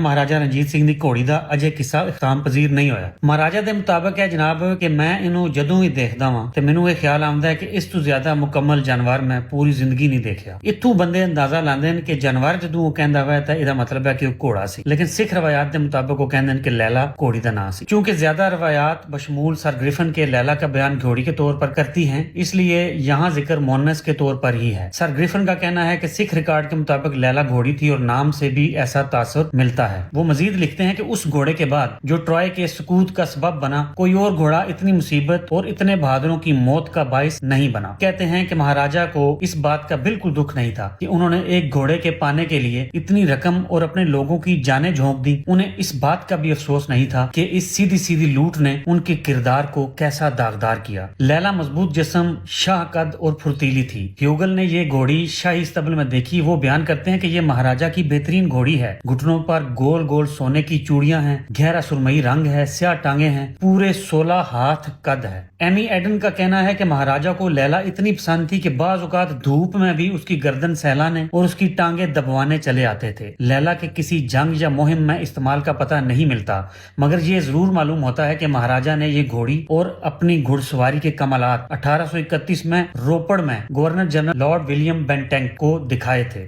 ਮਹਾਰਾਜਾ ਰਣਜੀਤ ਸਿੰਘ ਦੀ ਘੋੜੀ ਦਾ ਅਜੇ ਕਿੱਸਾ ਇਖਤਾਮ ਪਜ਼ੀਰ ਨਹੀਂ ਹੋਇਆ। ਮਹਾਰਾਜਾ ਦੇ ਮੁਤਾਬਕ ਹੈ ਜਨਾਬ ਕਿ ਮੈਂ ਇਹਨੂੰ ਜਦੋਂ ਵੀ ਦੇਖਦਾ ਵਾਂ ਤੇ ਮੈਨੂੰ ਇਹ ਖਿਆਲ ਆਉਂਦਾ ਹੈ ਕਿ ਇਸ ਤੋਂ ਜ਼ਿਆਦਾ ਮੁਕੰਮਲ ਜਾਨਵਰ ਮੈਂ ਪੂਰੀ ਜ਼ਿੰਦਗੀ ਨਹੀਂ ਦੇਖਿਆ। ਇੱਥੋਂ ਬੰਦੇ ਅੰਦਾਜ਼ਾ ਲਾਉਂਦੇ ਨੇ ਕਿ ਜਾਨਵਰ ਜਦੋਂ ਉਹ ਕਹਿੰਦਾ ਵਾ ਤਾਂ ਇਹਦਾ ਮਤਲਬ ਹੈ ਕਿ ਉਹ ਘੋੜਾ ਸੀ, ਲੇਕਿਨ ਸਿੱਖ ਰਵਾयात ਦੇ ਮੁਤਾਬਕ ਉਹ ਕਹਿੰਦੇ ਨੇ कि लैला घोड़ी का नाम सी। क्योंकि ज्यादा रवायात बशमूल सर ग्रिफिन के लैला का बयान घोड़ी के तौर पर करती हैं, इसलिए यहाँ जिक्र मोनस के तौर पर ही है। सर ग्रिफिन का कहना है कि सिख रिकॉर्ड के मुताबिक लैला घोड़ी थी और नाम से भी ऐसा तासुर मिलता है। वो मजीद लिखते हैं कि उस घोड़े के बाद जो ट्रॉय के सुकूत का सबब बना, कोई और घोड़ा इतनी मुसीबत और इतने बहादुरों की मौत का बाइस नहीं बना। कहते हैं कि महाराजा को इस बात का बिल्कुल दुख नहीं था कि उन्होंने एक घोड़े के पाने के लिए इतनी रकम और अपने लोगों की जानें झोंक दी। उन्हें इस बात का भी अफसोस नहीं था कि इस सीधी सीधी लूट ने उनके किरदार को कैसा दागदार किया। लैला मजबूत जिस्म, शाह कद और फुर्तीली थी। ह्यूगल ने ये घोड़ी शाही स्तबल में देखी। वो बयान करते हैं कि ये महाराजा की बेहतरीन घोड़ी है। घुटनों पर गोल गोल सोने की चूड़ियां हैं, गहरा सुरमई रंग है, स्याह टांगे हैं, पूरे 16 हाथ कद है। एमी एडन का कहना है कि महाराजा को लैला इतनी पसंद थी कि बाज औकात धूप में भी उसकी गर्दन सहलाने और उसकी टांगे दबवाने चले आते थे। लैला के किसी जंग या मुहिम में इस्तेमाल का पता नहीं मिलता, मगर ये जरूर मालूम होता है कि महाराजा ने ये घोड़ी और अपनी घुड़सवारी के कमालात 1831 में रोपड़ में गवर्नर जनरल लॉर्ड विलियम बेंटेंक को दिखाए थे।